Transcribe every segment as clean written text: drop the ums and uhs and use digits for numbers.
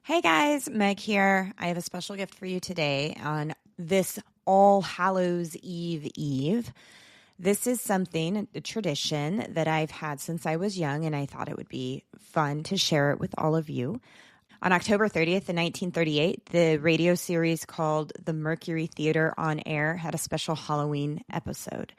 Hey guys, Meg here. I have a special gift for you today on this All Hallows Eve. This is something, a tradition that I've had since I was young, and I thought it would be fun to share it with all of you. On October 30th in 1938, the radio series called The Mercury Theater on Air had a special Halloween episode.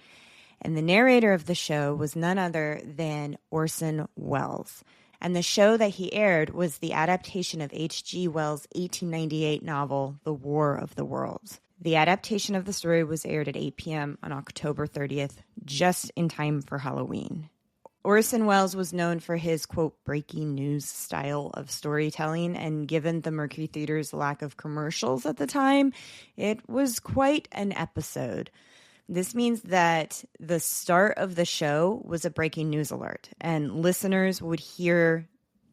And the narrator of the show was none other than Orson Welles. And the show that he aired was the adaptation of H.G. Wells' 1898 novel, The War of the Worlds. The adaptation of the story was aired at 8 p.m. on October 30th, just in time for Halloween. Orson Welles was known for his, quote, breaking news style of storytelling, and given the Mercury Theater's lack of commercials at the time, it was quite an episode. This means that the start of the show was a breaking news alert, and listeners would hear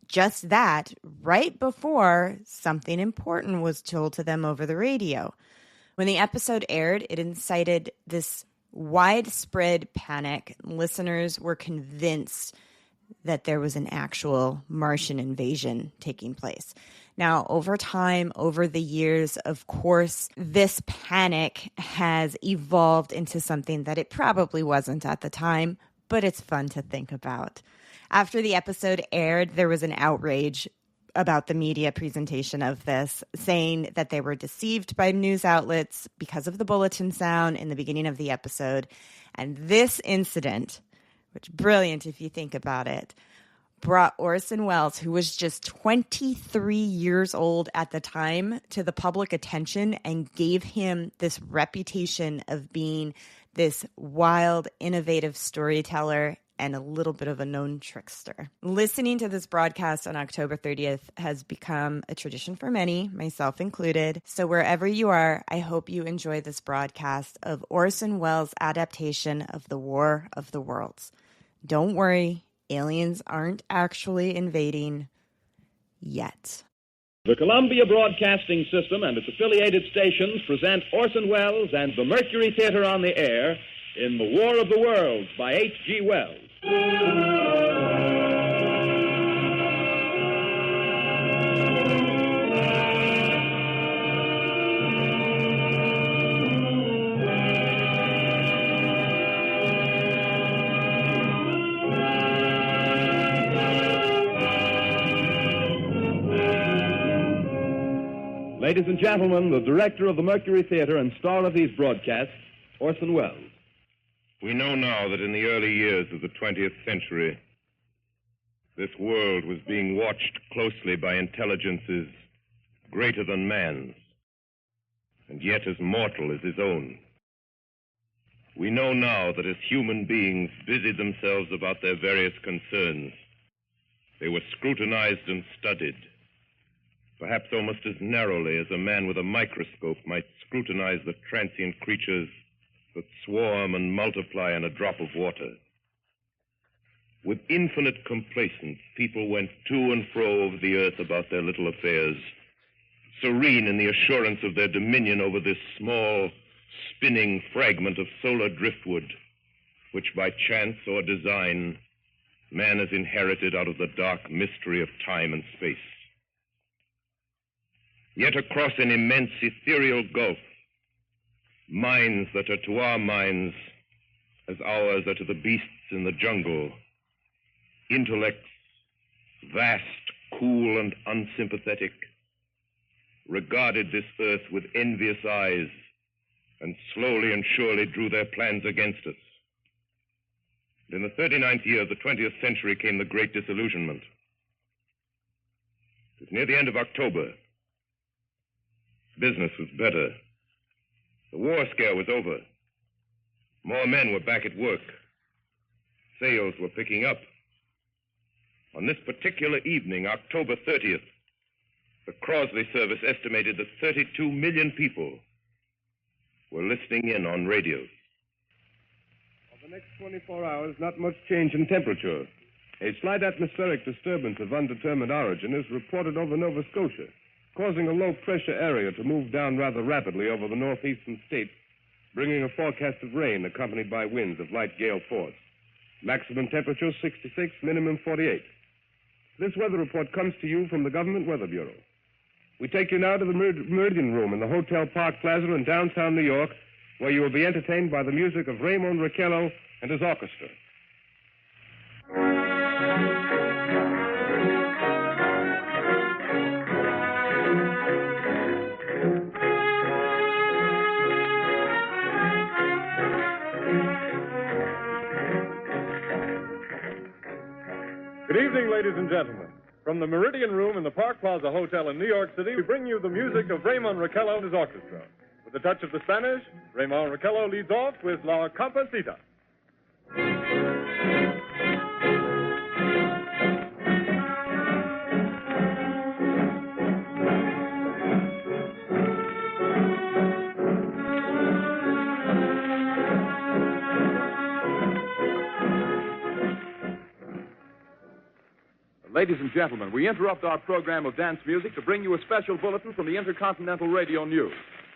just that right before something important was told to them over the radio. When the episode aired, it incited this widespread panic. Listeners were convinced that there was an actual Martian invasion taking place. Now, over time, over the years, of course, this panic has evolved into something that it probably wasn't at the time, but it's fun to think about. After the episode aired, there was an outrage about the media presentation of this, saying that they were deceived by news outlets because of the bulletin sound in the beginning of the episode. And this incident, which is brilliant if you think about it, brought Orson Welles, who was just 23 years old at the time, to the public attention and gave him this reputation of being this wild, innovative storyteller and a little bit of a known trickster. Listening to this broadcast on October 30th has become a tradition for many, myself included. So wherever you are, I hope you enjoy this broadcast of Orson Welles' adaptation of The War of the Worlds. Don't worry, aliens aren't actually invading yet. The Columbia Broadcasting System and its affiliated stations present Orson Welles and the Mercury Theater on the Air in The War of the Worlds by H.G. Wells. Ladies and gentlemen, the director of the Mercury Theater and star of these broadcasts, Orson Welles. We know now that in the early years of the 20th century, this world was being watched closely by intelligences greater than man's, and yet as mortal as his own. We know now that as human beings busied themselves about their various concerns, they were scrutinized and studied, perhaps almost as narrowly as a man with a microscope might scrutinize the transient creatures that swarm and multiply in a drop of water. With infinite complacence, people went to and fro over the earth about their little affairs, serene in the assurance of their dominion over this small, spinning fragment of solar driftwood, which by chance or design, man has inherited out of the dark mystery of time and space. Yet across an immense ethereal gulf, minds that are to our minds as ours are to the beasts in the jungle, intellects vast, cool, and unsympathetic, regarded this earth with envious eyes and slowly and surely drew their plans against us. And in the 39th year of the 20th century came the Great Disillusionment. It was near the end of October. Business was better. The war scare was over. More men were back at work. Sales were picking up. On this particular evening, October 30th, the Crosley service estimated that 32 million people were listening in on radios. For the next 24 hours, not much change in temperature. A slight atmospheric disturbance of undetermined origin is reported over Nova Scotia, causing a low-pressure area to move down rather rapidly over the northeastern states, bringing a forecast of rain accompanied by winds of light gale force. Maximum temperature 66, minimum 48. This weather report comes to you from the Government Weather Bureau. We take you now to the Meridian Room in the Hotel Park Plaza in downtown New York, where you will be entertained by the music of Raymond Raquello and his orchestra. Good evening, ladies and gentlemen. From the Meridian Room in the Park Plaza Hotel in New York City, we bring you the music of Raymond Raquello and his orchestra. With a touch of the Spanish, Raymond Raquello leads off with La Comparsita. Ladies and gentlemen, we interrupt our program of dance music to bring you a special bulletin from the Intercontinental Radio News.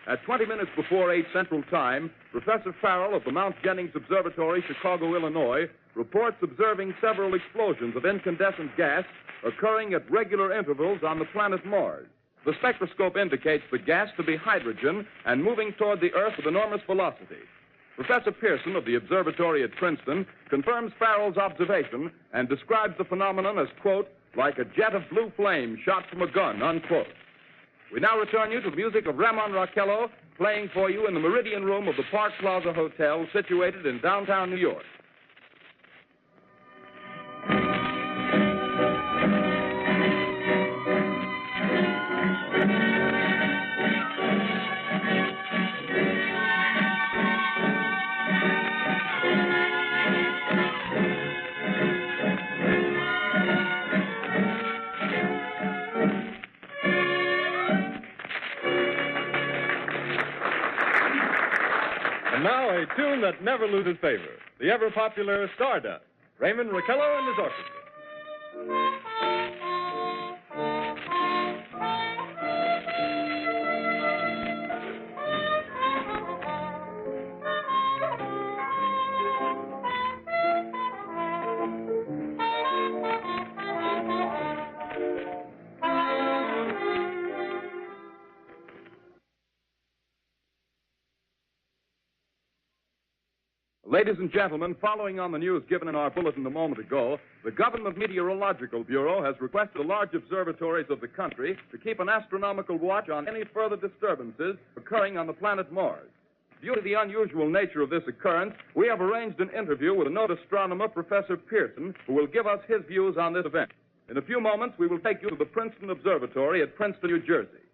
At 20 minutes before 8 Central Time, Professor Farrell of the Mount Jennings Observatory, Chicago, Illinois, reports observing several explosions of incandescent gas occurring at regular intervals on the planet Mars. The spectroscope indicates the gas to be hydrogen and moving toward the Earth with enormous velocity. Professor Pearson of the observatory at Princeton confirms Farrell's observation and describes the phenomenon as, quote, like a jet of blue flame shot from a gun, unquote. We now return you to the music of Raymond Raquello, playing for you in the Meridian Room of the Park Plaza Hotel, situated in downtown New York. And now a tune that never loses favor, the ever-popular Stardust, Raymond Raquello and his orchestra. Ladies and gentlemen, following on the news given in our bulletin a moment ago, the Government Meteorological Bureau has requested the large observatories of the country to keep an astronomical watch on any further disturbances occurring on the planet Mars. Due to the unusual nature of this occurrence, we have arranged an interview with a noted astronomer, Professor Pearson, who will give us his views on this event. In a few moments, we will take you to the Princeton Observatory at Princeton, New Jersey.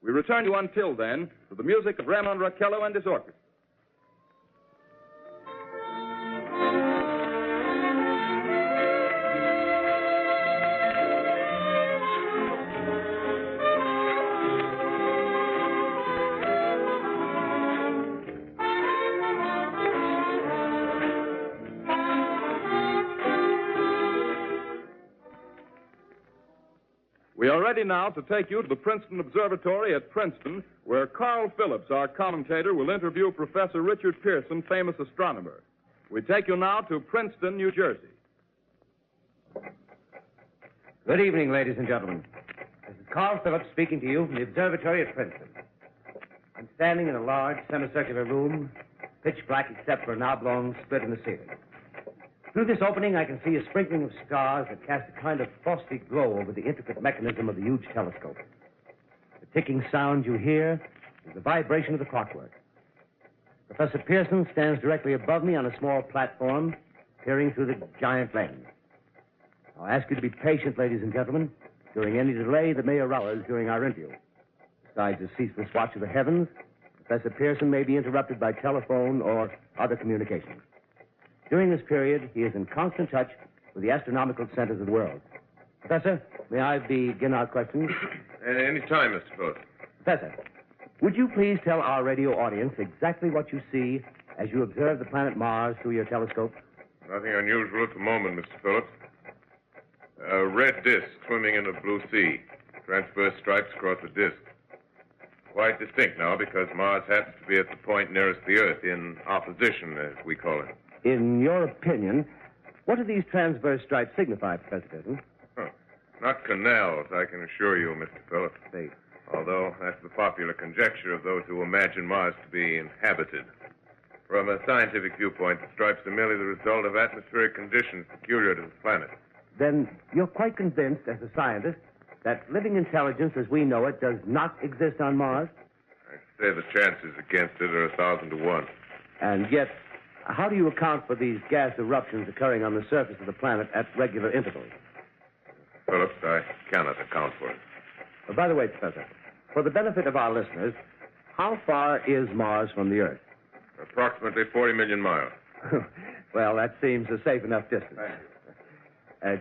We return you until then to the music of Raymond Raquello and his orchestra. We are ready now to take you to the Princeton Observatory at Princeton, where Carl Phillips, our commentator, will interview Professor Richard Pearson, famous astronomer. We take you now to Princeton, New Jersey. Good evening, ladies and gentlemen. This is Carl Phillips speaking to you from the observatory at Princeton. I'm standing in a large semicircular room, pitch black except for an oblong split in the ceiling. Through this opening, I can see a sprinkling of stars that cast a kind of frosty glow over the intricate mechanism of the huge telescope. The ticking sound you hear is the vibration of the clockwork. Professor Pearson stands directly above me on a small platform, peering through the giant lens. I'll ask you to be patient, ladies and gentlemen, during any delay that may arouse during our interview. Besides the ceaseless watch of the heavens, Professor Pearson may be interrupted by telephone or other communications. During this period, he is in constant touch with the astronomical centers of the world. Professor, may I begin our questions? Any time, Mr. Phillips. Professor, would you please tell our radio audience exactly what you see as you observe the planet Mars through your telescope? Nothing unusual at the moment, Mr. Phillips. A red disk swimming in a blue sea. Transverse stripes across the disk. Quite distinct now because Mars happens to be at the point nearest the Earth, in opposition, as we call it. In your opinion, what do these transverse stripes signify, Professor Pearson? Not canals, I can assure you, Mr. Phillips. They popular conjecture of those who imagine Mars to be inhabited. From a scientific viewpoint, the stripes are merely the result of atmospheric conditions peculiar to the planet. Then you're quite convinced, as a scientist, that living intelligence as we know it does not exist on Mars? I'd say the chances against it are 1,000 to 1. And yet, how do you account for these gas eruptions occurring on the surface of the planet at regular intervals? Phillips, I cannot account for it. By the way, Professor, for the benefit of our listeners, how far is Mars from the Earth? Approximately 40 million miles. Well, that seems a safe enough distance.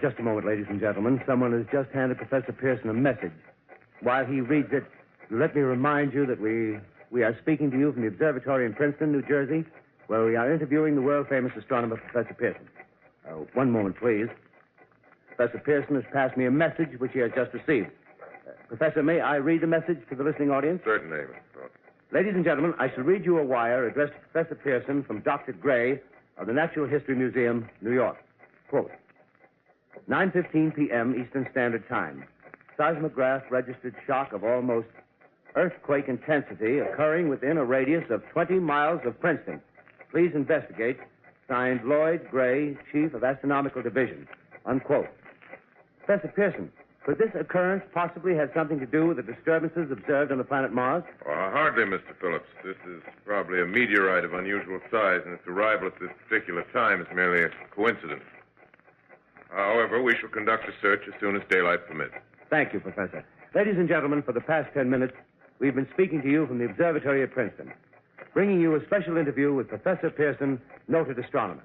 Just a moment, ladies and gentlemen. Someone has just handed Professor Pearson a message. While he reads it, let me remind you that we are speaking to you from the observatory in Princeton, New Jersey, where we are interviewing the world-famous astronomer, Professor Pearson. One moment, please. Professor Pearson has passed me a message which he has just received. Professor, may I read the message to the listening audience? Certainly, Mr. Phillips. Ladies and gentlemen, I shall read you a wire addressed to Professor Pearson from Dr. Gray of the Natural History Museum, New York. Quote, 9:15 p.m. Eastern Standard Time. Seismograph registered shock of almost earthquake intensity occurring within a radius of 20 miles of Princeton. Please investigate. Signed, Lloyd Gray, Chief of Astronomical Division. Unquote. Professor Pearson, could this occurrence possibly have something to do with the disturbances observed on the planet Mars? Hardly, Mr. Phillips. This is probably a meteorite of unusual size, and its arrival at this particular time is merely a coincidence. However, we shall conduct a search as soon as daylight permits. Thank you, Professor. Ladies and gentlemen, for the past 10 minutes, we've been speaking to you from the observatory at Princeton, bringing you a special interview with Professor Pearson, noted astronomer.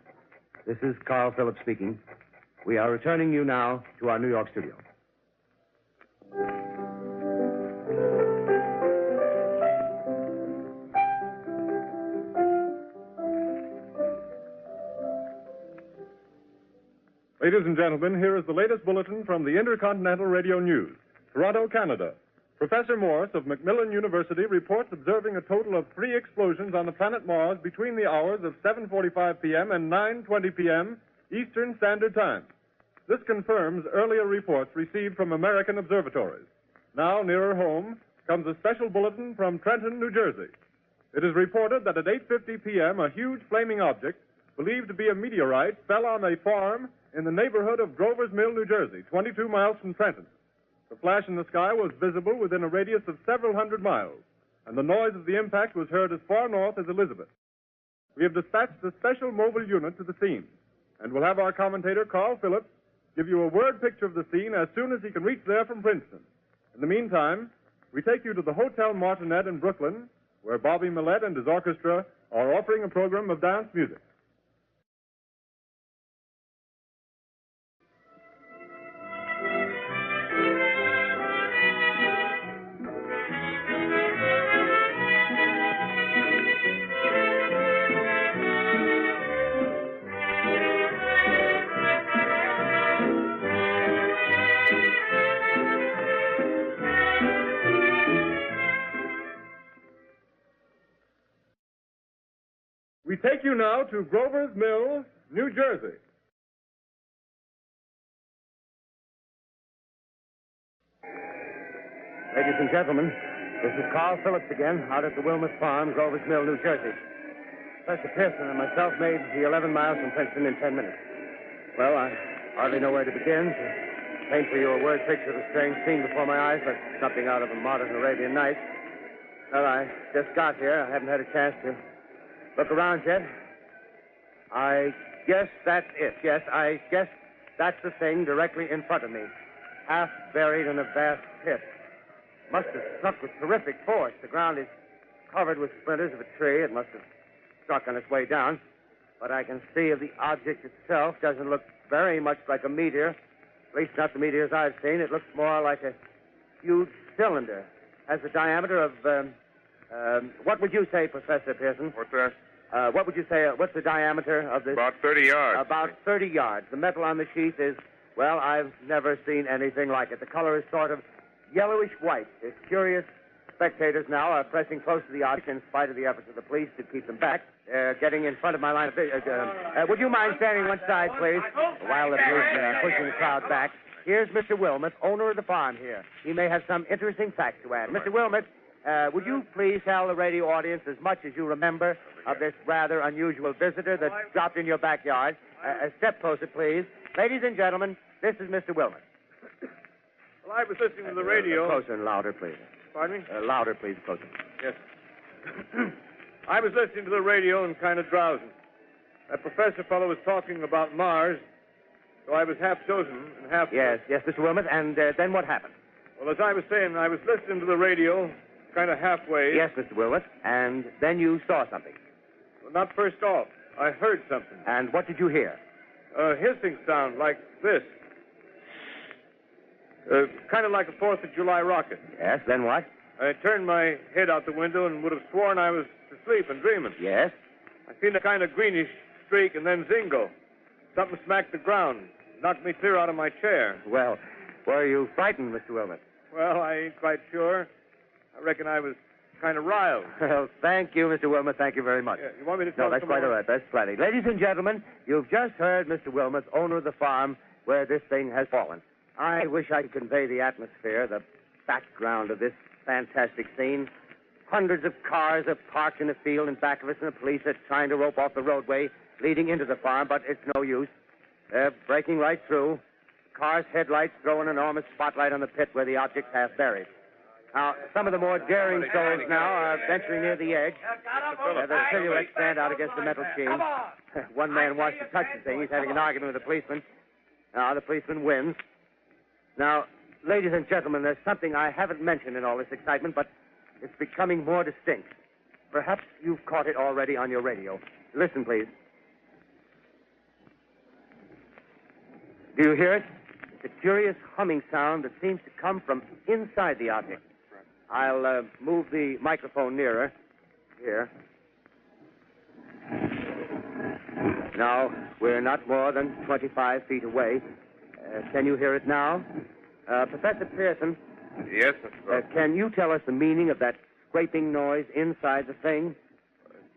This is Carl Phillips speaking. We are returning you now to our New York studio. Ladies and gentlemen, here is the latest bulletin from the Intercontinental Radio News. Toronto, Canada. Professor Morse of Macmillan University reports observing a total of 3 explosions on the planet Mars between the hours of 7:45 p.m. and 9:20 p.m. Eastern Standard Time. This confirms earlier reports received from American observatories. Now, nearer home, comes a special bulletin from Trenton, New Jersey. It is reported that at 8:50 p.m., a huge flaming object, believed to be a meteorite, fell on a farm in the neighborhood of Grover's Mill, New Jersey, 22 miles from Trenton. The flash in the sky was visible within a radius of several hundred miles, and the noise of the impact was heard as far north as Elizabeth. We have dispatched a special mobile unit to the scene, and we'll have our commentator, Carl Phillips, give you a word picture of the scene as soon as he can reach there from Princeton. In the meantime, we take you to the Hotel Martinet in Brooklyn, where Bobby Millett and his orchestra are offering a program of dance music. We take you now to Grover's Mill, New Jersey. Ladies and gentlemen, this is Carl Phillips again, out at the Wilmot Farm, Grover's Mill, New Jersey. Professor Pearson and myself made the 11 miles from Princeton in 10 minutes. Well, I hardly know where to begin. To paint for you a word picture of the strange scene before my eyes, like something out of a modern Arabian Nights. Well, I just got here. I haven't had a chance to look around yet. I guess that's it. Yes, I guess that's the thing directly in front of me. Half buried in a vast pit. Must have struck with terrific force. The ground is covered with splinters of a tree. It must have struck on its way down. But I can see the object itself doesn't look very much like a meteor. At least not the meteors I've seen. It looks more like a huge cylinder. Has a diameter of, what would you say, Professor Pearson? What's that? What would you say, what's the diameter of this? About 30 yards. About 30 yards. The metal on the sheath is, well, I've never seen anything like it. The color is sort of yellowish white. The curious spectators now are pressing close to the object in spite of the efforts of the police to keep them back. They're getting in front of my line of vision. Would you mind standing one side, please? While the police are pushing the crowd back. Here's Mr. Wilmot, owner of the farm here. He may have some interesting facts to add. Mr. Wilmot, Would you please tell the radio audience as much as you remember of this rather unusual visitor that dropped in your backyard? Step closer, please. Ladies and gentlemen, this is Mr. Wilmot. Well, I was listening to the radio. Closer and louder, please. Pardon me? Louder, please, closer. Yes. I was listening to the radio and kind of drowsing. That professor fellow was talking about Mars, so I was half chosen and half... Yes, Mr. Wilmot, and then what happened? Well, as I was saying, I was listening to the radio, kind of halfway. Yes, Mr. Wilmot, and then you saw something. Well, not first off. I heard something. And what did you hear? A hissing sound like this. Kind of like a 4th of July rocket. Yes, then what? I turned my head out the window and would have sworn I was asleep and dreaming. Yes? I seen a kind of greenish streak and then zingo. Something smacked the ground, knocked me clear out of my chair. Well, were you frightened, Mr. Wilmot? Well, I ain't quite sure. I reckon I was kind of riled. Well, thank you, Mr. Wilmot. Thank you very much. Yeah, you want me to No, talk that's some quite more? all right. That's plenty. Ladies and gentlemen, you've just heard Mr. Wilmot, owner of the farm where this thing has fallen. I wish I could convey the atmosphere, the background of this fantastic scene. Hundreds of cars are parked in the field in back of us, and the police are trying to rope off the roadway leading into the farm, but it's no use. They're breaking right through. Cars' headlights throw an enormous spotlight on the pit where the object's half buried. Now, some of the more daring souls now are venturing near the edge. The silhouettes stand out against the metal sheen. One man wants to touch the thing. He's having an argument with the policeman. Now, the policeman wins. Now, ladies and gentlemen, there's something I haven't mentioned in all this excitement, but it's becoming more distinct. Perhaps you've caught it already on your radio. Listen, please. Do you hear it? It's a curious humming sound that seems to come from inside the object. I'll move the microphone nearer. Here. Now, we're not more than 25 feet away. Can you hear it now? Professor Pearson. Yes, Mr. Brooks. Can you tell us the meaning of that scraping noise inside the thing?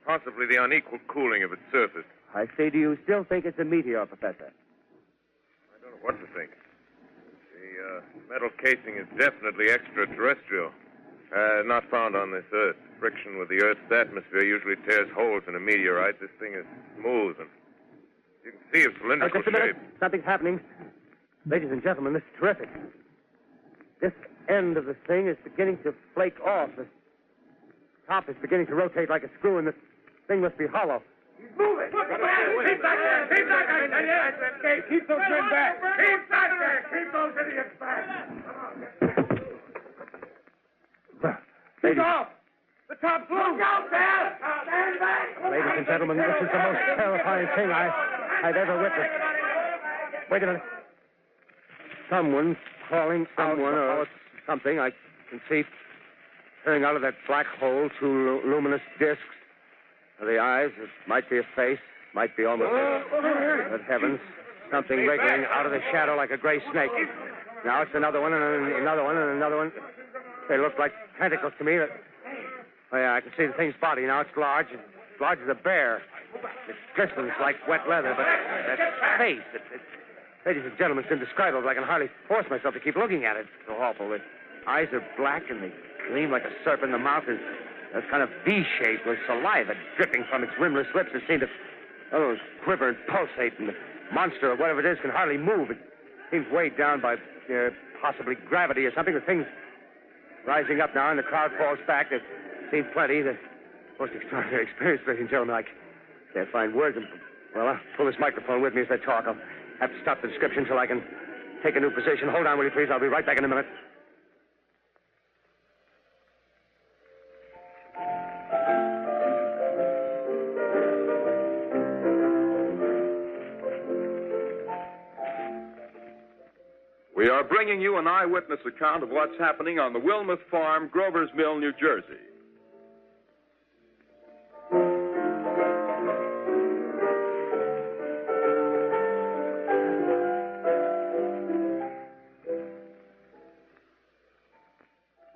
Possibly the unequal cooling of its surface. I say, do you still think it's a meteor, Professor? I don't know what to think. The metal casing is definitely extraterrestrial. Not found on this Earth. Friction with the Earth's atmosphere usually tears holes in a meteorite. This thing is smooth, and you can see its cylindrical Just a minute. shape. Something's happening. Ladies and gentlemen, this is terrific. This end of the thing is beginning to flake off. The top is beginning to rotate like a screw, and the thing must be hollow. He's moving. Keep back there. Keep back there. Keep those men back. Keep back there. Keep those idiots back. Take off. The top's loose. Look out there. Stand back. Ladies and gentlemen, this is the most terrifying thing I've ever witnessed. Wait a minute. Someone's calling someone or something. I can see peering out of that black hole two luminous discs. The eyes, it might be a face, might be almost but heavens, something wriggling out of the shadow like a gray snake. Now it's another one, and another one, and another one. They look like tentacles to me. Oh, yeah, I can see the thing's body. Now it's large as a bear. It glistens like wet leather, but that face, ladies and gentlemen, it's indescribable. I can hardly force myself to keep looking at it. It's so awful. The eyes are black, and they gleam like a serpent. The mouth is a kind of V-shape with saliva dripping from its rimless lips that seem to quiver and pulsate, and the monster or whatever it is can hardly move. It seems weighed down by possibly gravity or something. The thing's rising up now, and the crowd falls back. They've seen plenty. The most extraordinary experience, ladies and gentlemen. I can't find words. Well, I'll pull this microphone with me as I talk. I'll have to stop the description until I can take a new position. Hold on, will you, please? I'll be right back in a minute. We are bringing you an eyewitness account of what's happening on the Wilmuth Farm, Grover's Mill, New Jersey.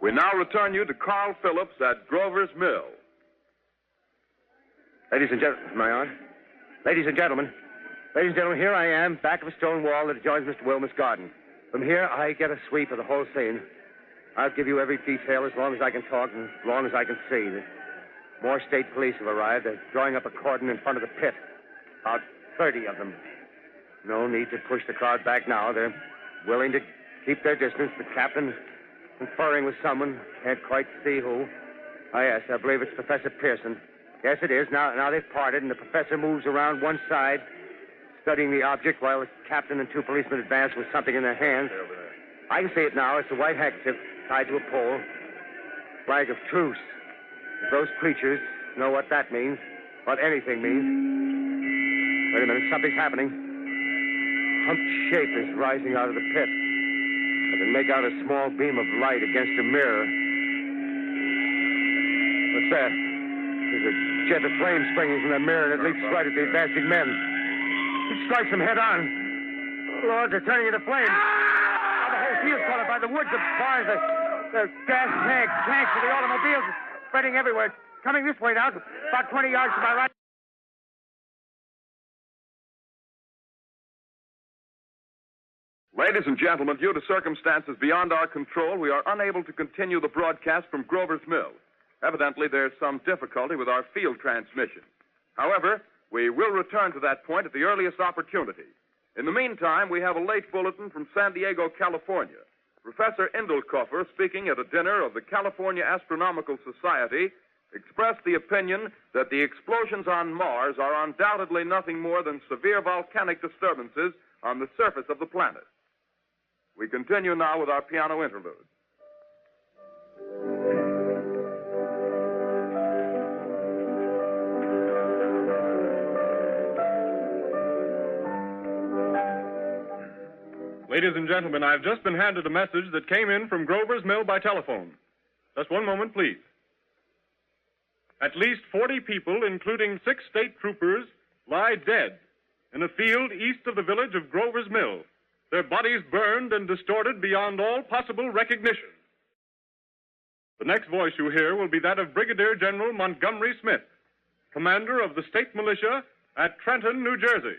We now return you to Carl Phillips at Grover's Mill. Ladies and gentlemen, am I on? Ladies and gentlemen, here I am, back of a stone wall that adjoins Mr. Wilmot's garden. From here, I get a sweep of the whole scene. I'll give you every detail as long as I can talk and as long as I can see. More state police have arrived. They're drawing up a cordon in front of the pit. About 30 of them. No need to push the crowd back now. They're willing to keep their distance. The captain conferring with someone. Can't quite see who. Oh, yes, I believe it's Professor Pearson. Yes, it is. Now they've parted, and the professor moves around one side, studying the object, while the captain and two policemen advance with something in their hands. I can see it now. It's a white handkerchief tied to a pole. Flag of truce. If those creatures know what that means, what anything means. Wait a minute, something's happening. Humped shape is rising out of the pit. I can make out a small beam of light against a mirror. What's that? There's a jet of flame springing from the mirror, and it leaps right at the advancing men. It strikes them head on. Oh, Lord, they're turning into flames. Oh, the whole field's caught up by the woods, the barns, the gas tanks for the automobiles spreading everywhere. It's coming this way now, about 20 yards to my right. Ladies and gentlemen, due to circumstances beyond our control, we are unable to continue the broadcast from Grover's Mill. Evidently, there's some difficulty with our field transmission. However, we will return to that point at the earliest opportunity. In the meantime, we have a late bulletin from San Diego, California. Professor Indelkoffer, speaking at a dinner of the California Astronomical Society, expressed the opinion that the explosions on Mars are undoubtedly nothing more than severe volcanic disturbances on the surface of the planet. We continue now with our piano interlude. Ladies and gentlemen, I've just been handed a message that came in from Grover's Mill by telephone. Just one moment, please. At least 40 people, including 6 state troopers, lie dead in a field east of the village of Grover's Mill, their bodies burned and distorted beyond all possible recognition. The next voice you hear will be that of Brigadier General Montgomery Smith, commander of the state militia at Trenton, New Jersey.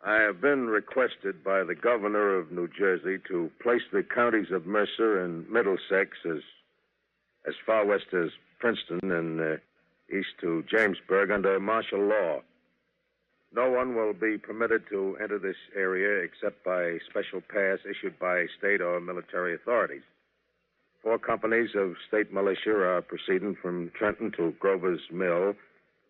I have been requested by the governor of New Jersey to place the counties of Mercer and Middlesex as far west as Princeton and east to Jamesburg under martial law. No one will be permitted to enter this area except by special pass issued by state or military authorities. 4 companies of state militia are proceeding from Trenton to Grover's Mill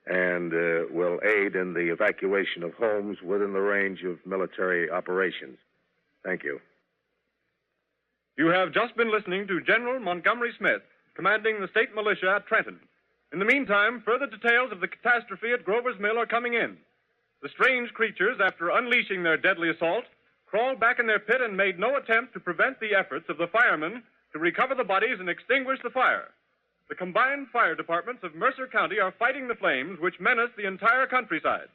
and will aid in the evacuation of homes within the range of military operations. Thank you. You have just been listening to General Montgomery Smith, commanding the state militia at Trenton. In the meantime, further details of the catastrophe at Grover's Mill are coming in. The strange creatures, after unleashing their deadly assault, crawled back in their pit and made no attempt to prevent the efforts of the firemen to recover the bodies and extinguish the fire. The combined fire departments of Mercer County are fighting the flames which menace the entire countryside.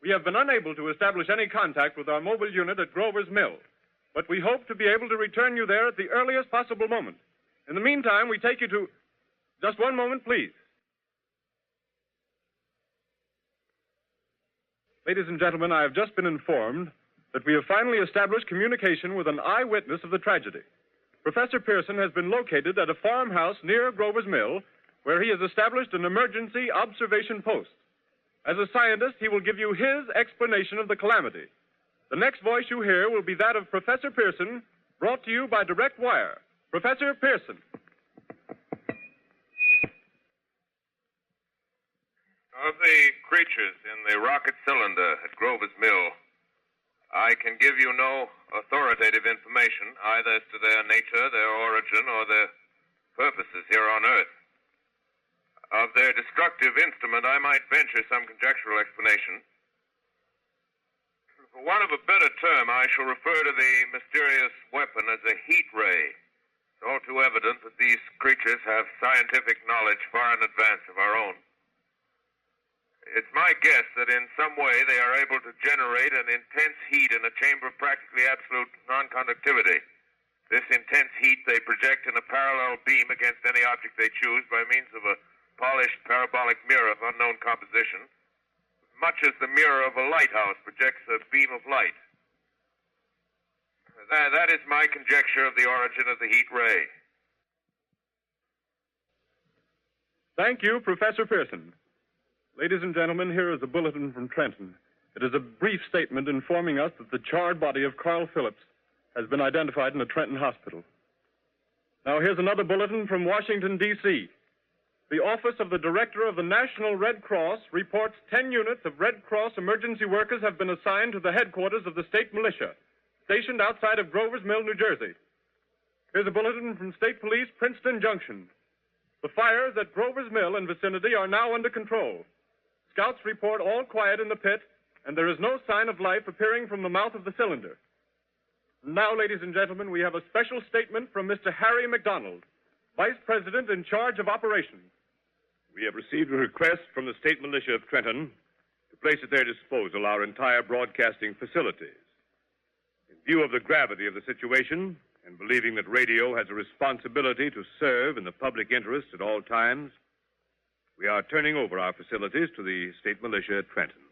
We have been unable to establish any contact with our mobile unit at Grover's Mill, but we hope to be able to return you there at the earliest possible moment. In the meantime, we take you to... Just one moment, please. Ladies and gentlemen, I have just been informed that we have finally established communication with an eyewitness of the tragedy. Professor Pearson has been located at a farmhouse near Grover's Mill, where he has established an emergency observation post. As a scientist, he will give you his explanation of the calamity. The next voice you hear will be that of Professor Pearson, brought to you by direct wire. Professor Pearson. Of the creatures in the rocket cylinder at Grover's Mill, I can give you no authoritative information, either as to their nature, their origin, or their purposes here on Earth. Of their destructive instrument, I might venture some conjectural explanation. For want of a better term, I shall refer to the mysterious weapon as a heat ray. It's all too evident that these creatures have scientific knowledge far in advance of our own. It's my guess that in some way they are able to generate an intense heat in a chamber of practically absolute non-conductivity. This intense heat they project in a parallel beam against any object they choose by means of a polished parabolic mirror of unknown composition, much as the mirror of a lighthouse projects a beam of light. That is my conjecture of the origin of the heat ray. Thank you, Professor Pearson. Ladies and gentlemen, here is a bulletin from Trenton. It is a brief statement informing us that the charred body of Carl Phillips has been identified in a Trenton hospital. Now, here's another bulletin from Washington, D.C. The Office of the Director of the National Red Cross reports 10 units of Red Cross emergency workers have been assigned to the headquarters of the state militia, stationed outside of Grover's Mill, New Jersey. Here's a bulletin from State Police, Princeton Junction. The fires at Grover's Mill and vicinity are now under control. Scouts report all quiet in the pit, and there is no sign of life appearing from the mouth of the cylinder. Now, ladies and gentlemen, we have a special statement from Mr. Harry McDonald, Vice President in charge of operations. We have received a request from the state militia of Trenton to place at their disposal our entire broadcasting facilities. In view of the gravity of the situation, and believing that radio has a responsibility to serve in the public interest at all times, we are turning over our facilities to the state militia at Trenton.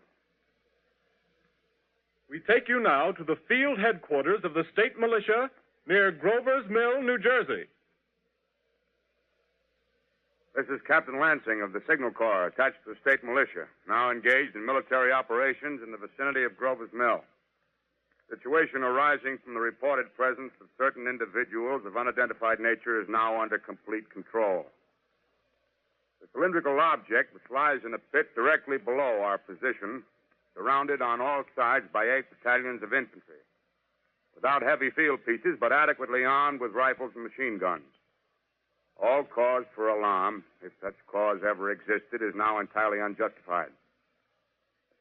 We take you now to the field headquarters of the state militia near Grover's Mill, New Jersey. This is Captain Lansing of the Signal Corps, attached to the state militia, now engaged in military operations in the vicinity of Grover's Mill. Situation arising from the reported presence of certain individuals of unidentified nature is now under complete control. The cylindrical object, which lies in a pit directly below our position, surrounded on all sides by 8 battalions of infantry, without heavy field pieces, but adequately armed with rifles and machine guns. All cause for alarm, if such cause ever existed, is now entirely unjustified.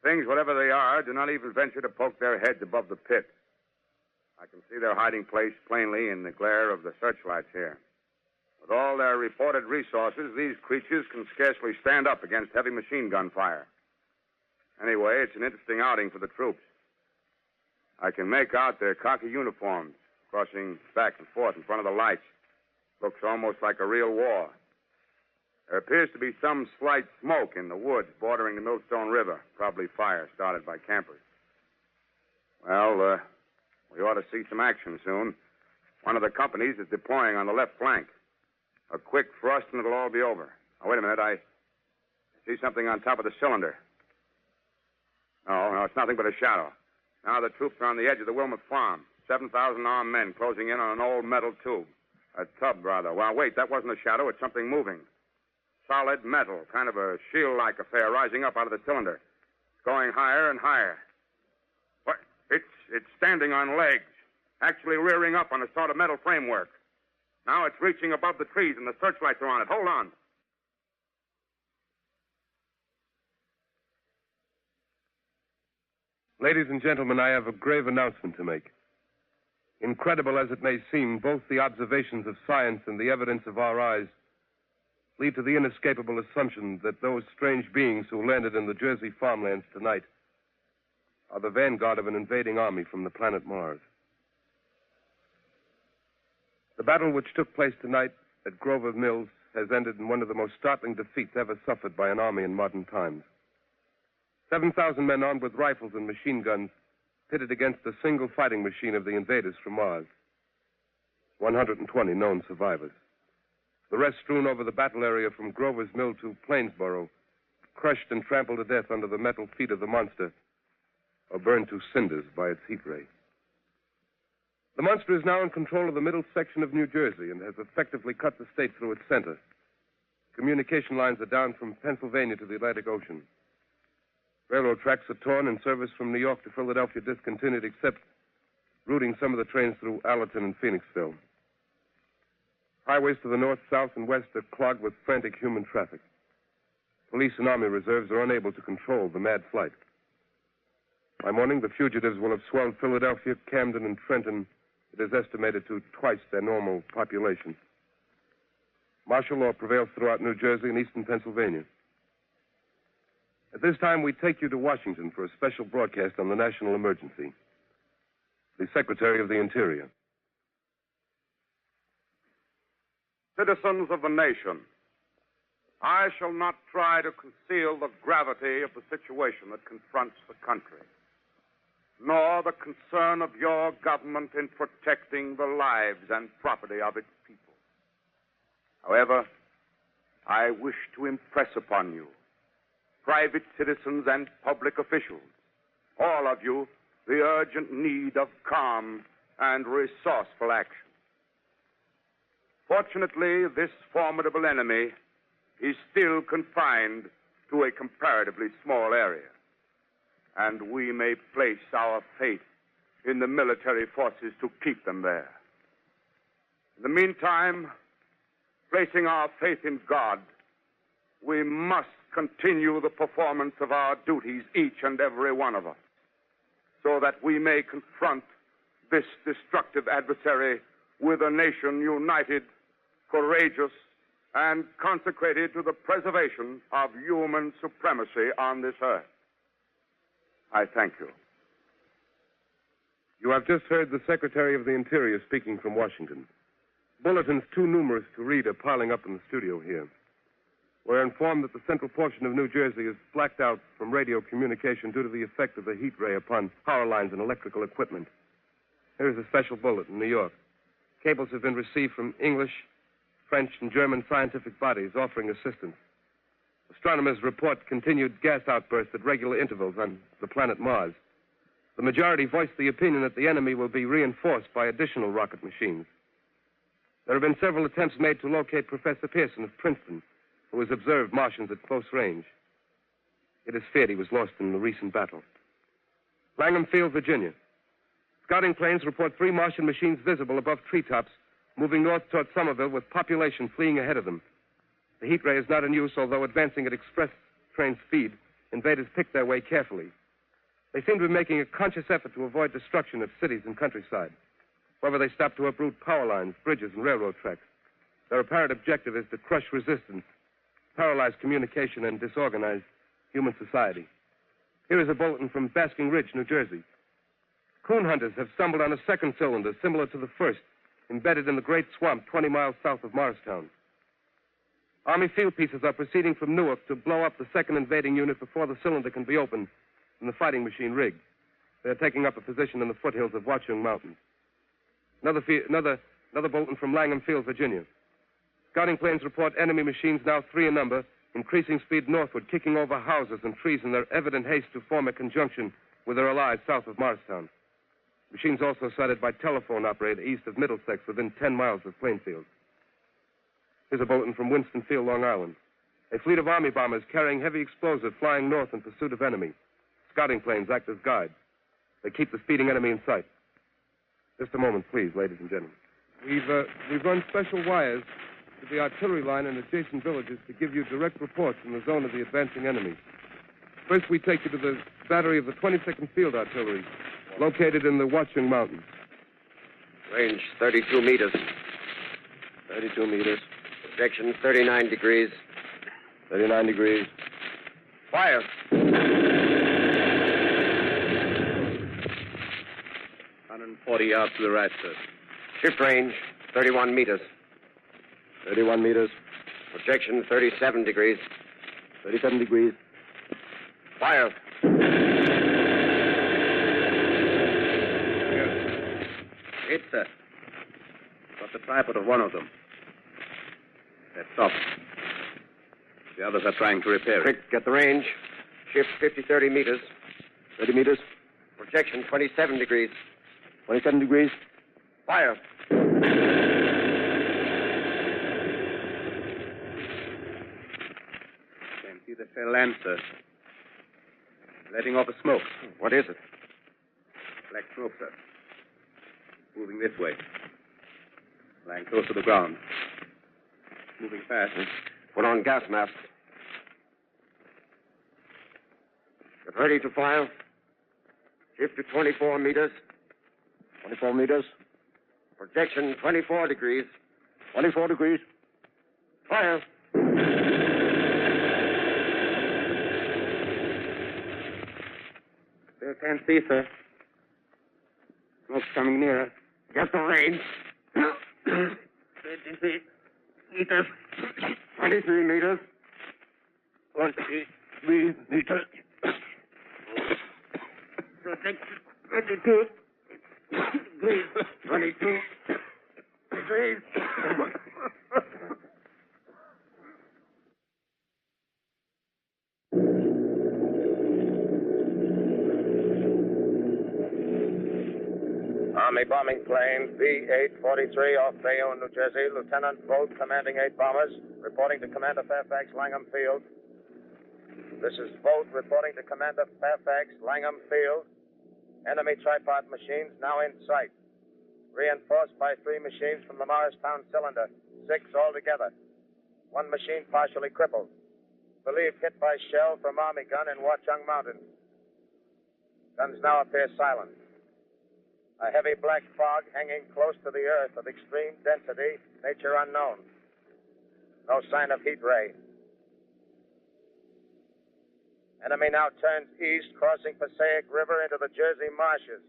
Things, whatever they are, do not even venture to poke their heads above the pit. I can see their hiding place plainly in the glare of the searchlights here. With all their reported resources, these creatures can scarcely stand up against heavy machine gun fire. Anyway, it's an interesting outing for the troops. I can make out their khaki uniforms crossing back and forth in front of the lights. Looks almost like a real war. There appears to be some slight smoke in the woods bordering the Millstone River. Probably fire started by campers. Well, we ought to see some action soon. One of the companies is deploying on the left flank. A quick thrust and it'll all be over. Now, wait a minute. I see something on top of the cylinder. No, it's nothing but a shadow. Now the troops are on the edge of the Wilmot Farm. 7,000 armed men closing in on an old metal tube. A tub, rather. Well, wait, that wasn't a shadow. It's something moving. Solid metal, kind of a shield-like affair rising up out of the cylinder. It's going higher and higher. What? It's standing on legs, actually rearing up on a sort of metal framework. Now it's reaching above the trees and the searchlights are on it. Hold on. Ladies and gentlemen, I have a grave announcement to make. Incredible as it may seem, both the observations of science and the evidence of our eyes lead to the inescapable assumption that those strange beings who landed in the Jersey farmlands tonight are the vanguard of an invading army from the planet Mars. The battle which took place tonight at Grover Mills has ended in one of the most startling defeats ever suffered by an army in modern times. 7,000 men armed with rifles and machine guns pitted against the single fighting machine of the invaders from Mars. 120 known survivors. The rest strewn over the battle area from Grover's Mill to Plainsboro, crushed and trampled to death under the metal feet of the monster, or burned to cinders by its heat ray. The monster is now in control of the middle section of New Jersey and has effectively cut the state through its center. Communication lines are down from Pennsylvania to the Atlantic Ocean. Railroad tracks are torn and service from New York to Philadelphia discontinued, except routing some of the trains through Allerton and Phoenixville. Highways to the north, south, and west are clogged with frantic human traffic. Police and army reserves are unable to control the mad flight. By morning, the fugitives will have swelled Philadelphia, Camden, and Trenton, it is estimated, to twice their normal population. Martial law prevails throughout New Jersey and eastern Pennsylvania. At this time, we take you to Washington for a special broadcast on the national emergency. The Secretary of the Interior. Citizens of the nation, I shall not try to conceal the gravity of the situation that confronts the country. nor the concern of your government in protecting the lives and property of its people. However, I wish to impress upon you, private citizens and public officials, all of you, the urgent need of calm and resourceful action. Fortunately, this formidable enemy is still confined to a comparatively small area, and we may place our faith in the military forces to keep them there. In the meantime, placing our faith in God, we must continue the performance of our duties, each and every one of us, so that we may confront this destructive adversary with a nation united, courageous, and consecrated to the preservation of human supremacy on this earth. I thank you. You have just heard the Secretary of the Interior speaking from Washington. Bulletins too numerous to read are piling up in the studio here. We're informed that the central portion of New Jersey is blacked out from radio communication due to the effect of the heat ray upon power lines and electrical equipment. Here's a special bulletin, New York. Cables have been received from English, French, and German scientific bodies offering assistance. Astronomers report continued gas outbursts at regular intervals on the planet Mars. The majority voiced the opinion that the enemy will be reinforced by additional rocket machines. There have been several attempts made to locate Professor Pearson of Princeton, who has observed Martians at close range. It is feared he was lost in the recent battle. Langham Field, Virginia. Scouting planes report 3 Martian machines visible above treetops, moving north toward Somerville with population fleeing ahead of them. The heat ray is not in use, although advancing at express train speed, invaders pick their way carefully. They seem to be making a conscious effort to avoid destruction of cities and countryside. However, they stop to uproot power lines, bridges, and railroad tracks. Their apparent objective is to crush resistance, paralyze communication, and disorganize human society. Here is a bulletin from Basking Ridge, New Jersey. Coon hunters have stumbled on a second cylinder similar to the first, embedded in the great swamp 20 miles south of Morristown. Army field pieces are proceeding from Newark to blow up the second invading unit before the cylinder can be opened and the fighting machine rigged. They are taking up a position in the foothills of Watchung Mountain. Another bulletin from Langham Field, Virginia. Scouting planes report enemy machines, now 3 in number, increasing speed northward, kicking over houses and trees in their evident haste to form a conjunction with their allies south of Morristown. Machines also sighted by telephone operator east of Middlesex, within 10 miles of Plainfield. Here's a bulletin from Winston-Field, Long Island. A fleet of Army bombers carrying heavy explosives flying north in pursuit of enemy. Scouting planes act as guides. They keep the speeding enemy in sight. Just a moment, please, ladies and gentlemen. We've run special wires to the artillery line and adjacent villages to give you direct reports from the zone of the advancing enemy. First, we take you to the battery of the 22nd Field Artillery, located in the Watchung Mountains. Range 32 meters. 32 meters. Projection 39 degrees. 39 degrees. Fire. 140 yards to the right, sir. Shift range 31 meters. 31 meters. Projection 37 degrees. 37 degrees. Fire. Hit, sir. Got the tripod of one of them. That's off. The others are trying to repair it. Quick, get the range. Shift 30 meters. 30 meters. Projection 27 degrees. 27 degrees. Fire. Can't see the cell land, sir. Letting off a smoke. What is it? Black smoke, sir. Moving this way. Lying close to the ground. Moving fast. Put on gas masks. Get ready to fire. Shift to 24 meters. 24 meters. Projection 24 degrees. 24 degrees. Fire. Still can't see, sir. Smoke's coming nearer. Get the range. 23 meters. 23 meters. 23 meters. Projection 22. Please. 22. Please. Army bombing plane B-843 off Bayonne, New Jersey. Lieutenant Vogt, commanding 8 bombers, reporting to Commander Fairfax, Langham Field. This is Vogt reporting to Commander Fairfax, Langham Field. Enemy tripod machines now in sight. Reinforced by 3 machines from the Morristown cylinder. 6 altogether. 1 machine partially crippled. Believed hit by shell from Army gun in Watchung Mountain. Guns now appear silent. A heavy black fog hanging close to the earth of extreme density, nature unknown. No sign of heat ray. Enemy now turns east, crossing Passaic River into the Jersey marshes.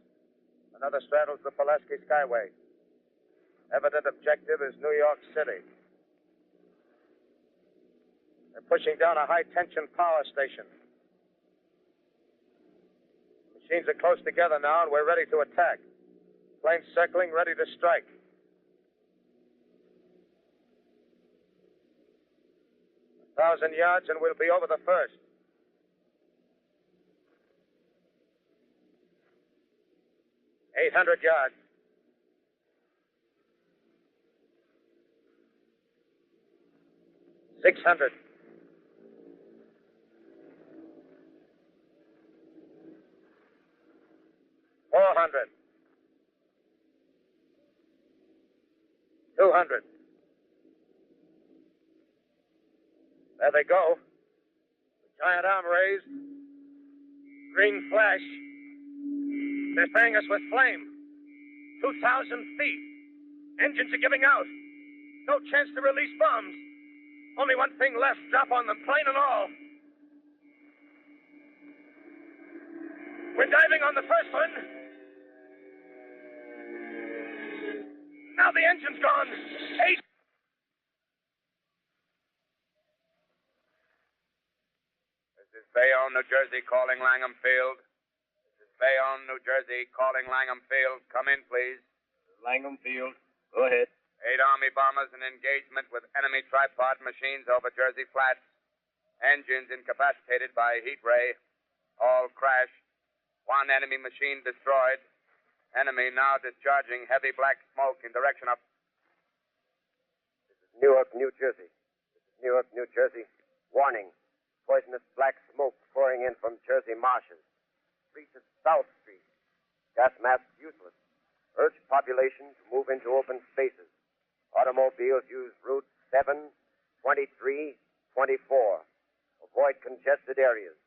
Another straddles the Pulaski Skyway. Evident objective is New York City. They're pushing down a high-tension power station. Machines are close together now, and we're ready to attack. Planes circling, ready to strike. A 1,000 yards, and we'll be over the first. Eight 800 yards. $600. $400. $200. There they go. The giant arm raised. Green flash. They're spraying us with flame. 2,000 feet. Engines are giving out. No chance to release bombs. Only one thing left. Drop on them, plane and all. We're diving on the first one. Now the engine's gone. 8. This is Bayonne, New Jersey, calling Langham Field. This is Bayonne, New Jersey, calling Langham Field. Come in, please. Langham Field. Go ahead. 8 Army bombers in engagement with enemy tripod machines over Jersey Flats. Engines incapacitated by heat ray. All crashed. 1 enemy machine destroyed. Enemy now discharging heavy black smoke in direction of... This is Newark, New Jersey. This is Newark, New Jersey. Warning. Poisonous black smoke pouring in from Jersey marshes. Street is South Street. Gas mask useless. Urge population to move into open spaces. Automobiles use routes 7, 23, 24. Avoid congested areas.